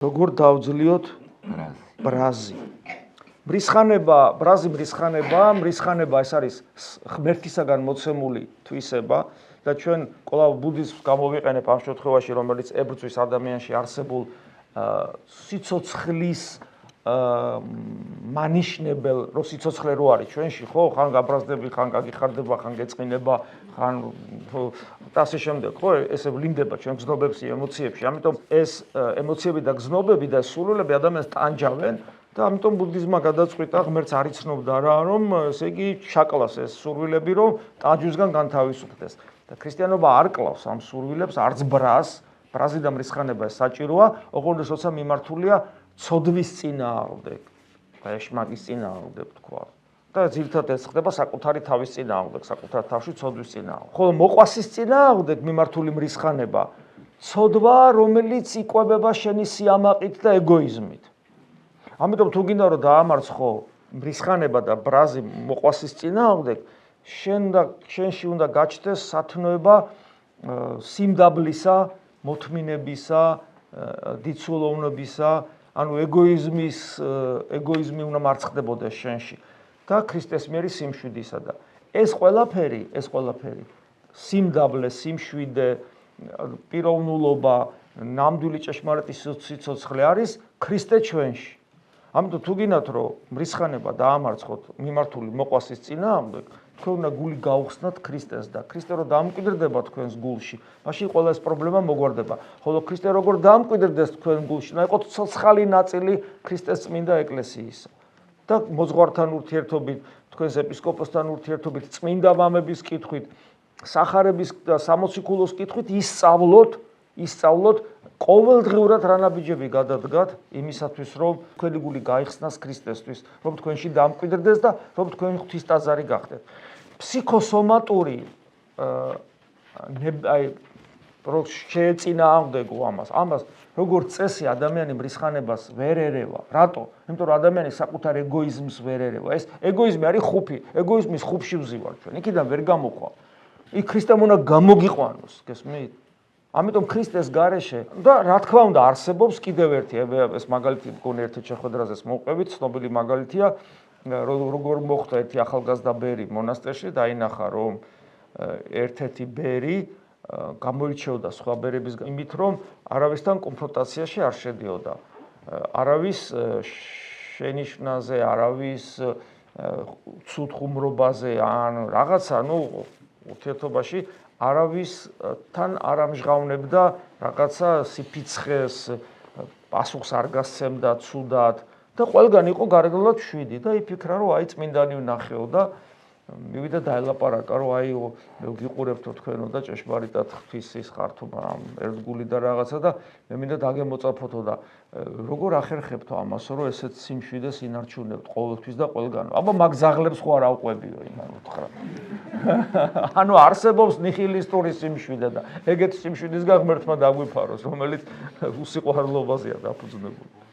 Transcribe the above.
როგორ დავძლიოთ ბრაზი. მრისხანება ეს არის ღმერთისაგან მოცემული თვისება და ჩვენ კვლავ ბუდიზმს გამოვიყენებ ამ შემთხვევაში, რომელიც ებრძვის ადამიანში არსებულ სიცოცხლის მანიშნებელ, რომ სიცოცხლე რო არის ჩვენში, ხო, ხან გაბრაზდები, ხან გაგიხარდება, ხან გეწყინება, ხან და ასე შემდეგ, ხო, ესე ვლინდება ჩვენ გზნობებში, ემოციებში. ამიტომ ეს ემოციები და გზნობები და სურვილები ადამიანს ტანჯავენ და ამიტომ ბუდიზმმა გადაწყვიტა ღმერთს არ იცნობდა რა, რომ ესე იგი ჩაკლას ეს სურვილები, რომ ტანჯვისგან განთავისუფლდეს. და ქრისტიანობა არ კლავს ამ სურვილებს, არც ბრაზი და მრისხანება საჭიროა, ოღონდ როცა მიმართულია ცოდვის წინააღმდეგ, ეშმაკის წინააღმდეგ თქვა. და ძირითადად ეს ხდება საკუთარი თავის წინააღმდეგ, საკუთარ თავში ცოდვის წინააღმდეგ. ხოლო მოყვასის წინააღმდეგ მიმართული მრისხანება, ცოდვა, რომელიც იკვებება შენი სიამაყით და ეგოიზმით. ამიტომ თუ გინდა რომ დაამარცხო მრისხანება და ბრაზი მოყვასის წინააღმდეგ, შენში უნდა გაჩნდეს სათნოება სიმდაბლისა, მოთმინებისა, დიცულოვნებისა, ანუ ეგოიზმი უნდა მარცხდებოდეს შენში და ქრისტეს მიერი სიმშვიდისა და ეს ყველაფერი სიმდაბლე, სიმშვიდე, პიროვნულობა, ნამდვილი ჭეშმარიტი სიცოცხლე არის ქრისტე ჩვენში. ამიტომ თუ გინდათ რომ მრისხანება დაამარცხოთ მიმართული მოყვასის წინააღმდეგ, თქვენ უნდა გული გაუხსნათ ქრისტეს და ქრისტე რო დამკვიდრდება თქვენს გულში, მაშინ ყველა ეს პრობლემა მოგვარდება. ხოლო ქრისტე როგორ დამკვიდრდეს თქვენ გულში, უნდა იყოს ცოცხალი ნაწილი ქრისტეს წმინდა ეკლესიისა. და მოძღვართან ურთიერთობით, თქვენს ეპისკოპოსთან ურთიერთობით, წმინდა მამების კითხვით, სახარების და სამოციქულოს კითხვით ისწავლოთ ყოველდღიურად რა ნაბიჯები გადადგათ იმისათვის, რომ თქვენი გული გაიხსნას ქრისტესთვის, რომ თქვენში დამკვიდრდეს და რომ თქვენ ღვთისტაძარი გახდეთ. ფსიქოსომატური რო შეეწინააღმდეგო ამას როგორც წესი ადამიანი მრისხანებას ვერ ერევა. რატო? იმიტომ რომ ადამიანი საკუთარ ეგოიზმს ვერ ერევა. ეს ეგოიზმი არის ხუფი, ეგოიზმის ხუფში ვზივარ ჩვენ. იქიდან ვერ გამოყვა. იქ ქრისტემ უნდა გამოგიყვანოს, გესმით? ამიტომ ქრისტეს გარეშე და რა თქმა უნდა არსებობს კიდევ ერთი ეს მაგალითი მგონი ერთ შეხვედრაზე მოვყვებით, ცნობილი მაგალითია, როგორ მოხდა ერთი ახალგაზრდა ბერი მონასტერში დაინახა, რომ ერთ-ერთი ბერი გამოირჩეოდა სხვა ბერებისგან იმით, რომ არავისთან კონფრონტაციაში არ შედიოდა. არავის შენიშვნაზე, არავის ცუდ ხუმრობაზე ან რაღაცა, ურთიერთობაში არავისთან არ ამჟღავნებდა რაღაცა სიფიცხეს, პასუხს არ გასცემდა ცუდად და ყველგან იყო გარეგნულად 7 და იფიქრა, რომ აი წმინდანი ვნახეო და მივიდა დაელაპარაკა, რომ აი გიყურებთო თქვენო და ჭეშმარიტად ღვთისის ხართო ერთგული და რაღაცა და მე მინდა დაგემოწაფოთო და როგორ ახერხებთო ამას, რომ ესეთ სიმშვიდეს ინარჩუნებთ ყოველთვის და ყველგან. აბა მაგ ზაღლებს ხო არ ავყვებიო, იმან უთხრა. ანუ არსებობს ნიჰილისტური სიმშვიდე და ეგეთ სიმშვიდისგან ღმერთმა დაგვიფაროს, რომელიც უსიყვარულობაზეა დაფუძნებული.